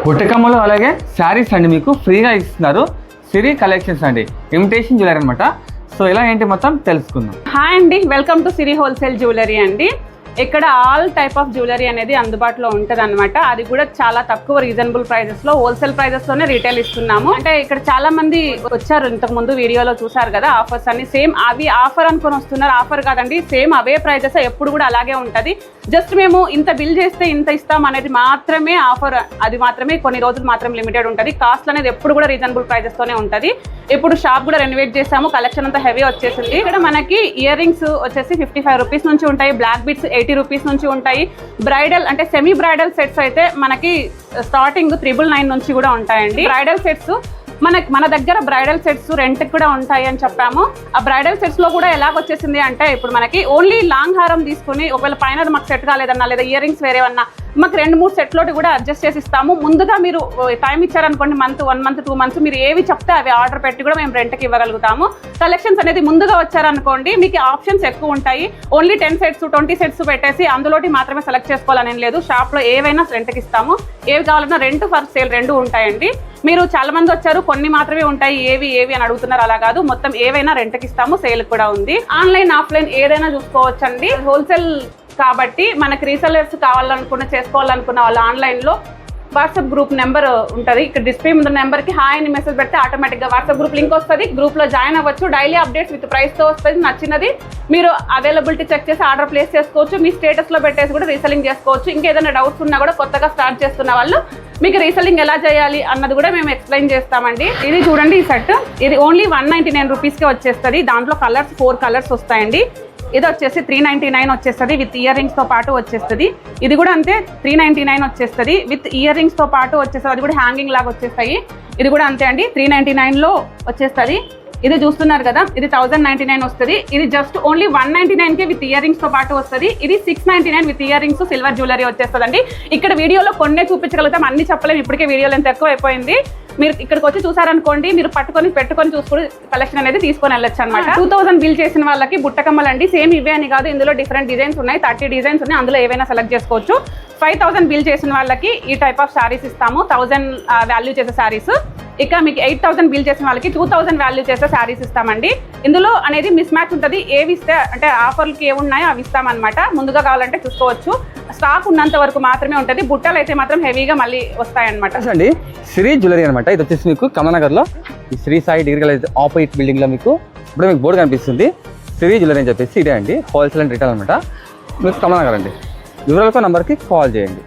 బుట్టకమ్మలు అలాగే శారీస్ అండి మీకు ఫ్రీగా ఇస్తున్నారు. సిరి కలెక్షన్స్ అండి, ఇమిటేషన్ జ్యువెలరీ అనమాట. సో ఇలా ఏంటి మొత్తం తెలుసుకుందాం. హాయ్ అండి, welcome to Siri wholesale jewellery అండి. ఇక్కడ ఆల్ టైప్ ఆఫ్ జ్యువెలరీ అనేది అందుబాటులో ఉంటుంది అనమాట. అది కూడా చాలా తక్కువ రీజనబుల్ ప్రైజెస్ లో, హోల్సేల్ ప్రైజెస్ లోనే రీటైల్ ఇస్తున్నాము. అంటే ఇక్కడ చాలా మంది వచ్చారు, ఇంతకు ముందు వీడియోలో చూసారు కదా ఆఫర్స్ అన్ని. సేమ్ అవి ఆఫర్ అనుకొని వస్తున్నారు, ఆఫర్ కాదండి, సేమ్ అవే ప్రైజెస్ ఎప్పుడు కూడా అలాగే ఉంటది. జస్ట్ మేము ఇంత బిల్ చేస్తే ఇంత ఇస్తాం అనేది మాత్రమే ఆఫర్, అది మాత్రమే కొన్ని రోజులు మాత్రం లిమిటెడ్ ఉంటుంది. కాస్ట్ అనేది ఎప్పుడు కూడా రీజనబుల్ ప్రైజెస్ తోనే ఉంటది. ఇప్పుడు షాప్ కూడా రెనోవేట్ చేసాము, కలెక్షన్ అంతా హెవీ వచ్చేసింది. ఇక్కడ మనకి ఇయర్ రింగ్స్ వచ్చేసి 55 రూపీస్ నుంచి ఉంటాయి, బ్లాక్ బీడ్స్ 80 రూపీస్ నుంచి ఉంటాయి. బ్రైడల్ అంటే సెమీ బ్రైడల్ సెట్స్ అయితే మనకి స్టార్టింగ్ 999 నుంచి కూడా ఉంటాయండి. బ్రైడల్ సెట్స్ మన దగ్గర బ్రైడల్ సెట్స్ రెంట్కి కూడా ఉంటాయి అని చెప్పాము. ఆ బ్రైడల్ సెట్స్ లో కూడా ఎలాగొచ్చేసింది అంటే, ఇప్పుడు మనకి ఓన్లీ లాంగ్ హారం తీసుకుని ఒకవేళ పైన మాకు సెట్ కాలేదన్నా, లేదా ఇయర్ రింగ్స్ వేరేవన్నా మాకు 2-3 సెట్లోటి కూడా అడ్జస్ట్ చేసి ఇస్తాము. ముందుగా మీరు టైం ఇచ్చారనుకోండి, 1 మంత్ 2 మంత్స్ మీరు ఏవి చెప్తే అవి ఆర్డర్ పెట్టి కూడా మేము రెంట్కి ఇవ్వగలుగుతాము. కలెక్షన్స్ అనేది ముందుగా వచ్చారనుకోండి, మీకు ఆప్షన్స్ ఎక్కువ ఉంటాయి. ఓన్లీ 10 సెట్స్ 20 సెట్స్ పెట్టేసి అందులోటి మాత్రమే సెలెక్ట్ చేసుకోవాలని లేదు. షాప్లో ఏవైనా రెంట్కి ఇస్తాము, ఏవి కావాలన్నా రెంట్ ఫర్ సేల్ 2 ఉంటాయండి. మీరు చాలా మంది వచ్చారు, కొన్ని మాత్రమే ఉంటాయి ఏవి అని అడుగుతున్నారు, అలా కాదు, మొత్తం ఏవైనా రెంట్కి ఇస్తాము. సేల్ కూడా ఉంది. ఆన్లైన్ ఆఫ్లైన్ ఏదైనా చూసుకోవచ్చండి. హోల్సేల్ కాబట్టి మనకి రీసెలర్స్ చేసుకోవాలనుకున్న వాళ్ళు ఆన్లైన్లో వాట్సాప్ గ్రూప్ నెంబర్ ఉంటుంది. ఇక్కడ డిస్ప్లే ముందు నెంబర్కి హాయ్ అని మెసేజ్ పెడితే ఆటోమేటిక్గా వాట్సాప్ గ్రూప్ లింక్ వస్తుంది. గ్రూప్లో జాయిన్ అవ్వచ్చు. డైలీ అప్డేట్స్ విత్ ప్రైస్తో వస్తుంది. నచ్చినది మీరు అవైలబిలిటీ చెక్ చేసి ఆర్డర్ ప్లేస్ చేసుకోవచ్చు. మీ స్టేటస్లో పెట్టేసి కూడా రీసెల్లింగ్ చేసుకోవచ్చు. ఇంకేదైనా డౌట్స్ ఉన్నా కూడా కొత్తగా స్టార్ట్ చేస్తున్న వాళ్ళు మీకు రీసెల్లింగ్ ఎలా చేయాలి అన్నది కూడా మేము ఎక్స్ప్లెయిన్ చేస్తామండి. ఇది చూడండి, ఈ సెట్ ఇది ఓన్లీ 199 రూపీస్కే వచ్చేస్తుంది. దాంట్లో కలర్స్ 4 కలర్స్ వస్తాయండి. ఇది వచ్చేసి 399 వచ్చేస్తుంది, విత్ ఇయర్ రింగ్స్తో పాటు వచ్చేస్తుంది. ఇది కూడా అంతే 399 వచ్చేస్తుంది, విత్ ఇయర్ రింగ్స్తో పాటు వచ్చేస్తుంది. అది కూడా హ్యాంగింగ్ లాగా వచ్చేస్తాయి. ఇది కూడా అంతే అండి, 399లో వచ్చేస్తుంది. ఇది చూస్తున్నారు కదా, ఇది 1099 వస్తుంది. ఇది జస్ట్ ఓన్లీ 199కే విత్ ఇయర్ రింగ్స్తో పాటు వస్తుంది. ఇది 699 with ear rings silver jewellery వచ్చేస్తుందండి. ఇక్కడ వీడియోలో కొన్నే చూపించగలుగుతాం, అన్ని చెప్పలేము. ఇప్పటికే వీడియోలో ఎంత ఎక్కువ అయిపోయింది. మీరు ఇక్కడికి వచ్చి చూసారనుకోండి, మీరు పెట్టుకొని చూసుకుని కలెక్షన్ అనేది తీసుకొని వెళ్ళొచ్చు అనమాట. 2000 బిల్ చేసిన వాళ్ళకి బుట్టకమ్మలు అండి. సేమ్ ఇవే అని కాదు, ఇందులో డిఫరెంట్ డిజైన్స్ ఉన్నాయి, 30 డిజైన్స్ ఉన్నాయి. అందులో ఏవైనా సెలెక్ట్ చేసుకోవచ్చు. 5000 బిల్ చేసిన వాళ్ళకి ఈ టైప్ ఆఫ్ శారీస్ ఇస్తాము, 1000 వాల్యూ చేసే శారీస్. ఇక మీకు 8000 బిల్ చేసిన వాళ్ళకి 2000 వాల్యూ చేసే శారీస్ ఇస్తామండి. ఇందులో అనేది మిస్ మ్యాచ్ ఉంటుంది. ఏవి ఇస్తే అంటే ఆఫర్లకి ఏమున్నాయో అవి ఇస్తామన్నమాట. ముందుగా కావాలంటే చూసుకోవచ్చు. స్టాక్ ఉన్నంత వరకు మాత్రమే ఉంటుంది. బుట్టలు అయితే మాత్రం హెవీగా మళ్ళీ వస్తాయన్నమాట. అండి శ్రీ జ్యువెలరీ అనమాట. ఇది వచ్చేసి మీకు కమలనగర్లో ఈ Shri Sai degree college opposite బిల్డింగ్లో మీకు ఇప్పుడు మీకు బోర్డు కనిపిస్తుంది. శ్రీ జ్యువెలరీ అని చెప్పేసి ఇదే అండి, హోల్సేల్ అండ్ రిటైల్ అనమాట. మీకు కమలనగర్ అండి. వివరాలతో నంబర్కి కాల్ చేయండి.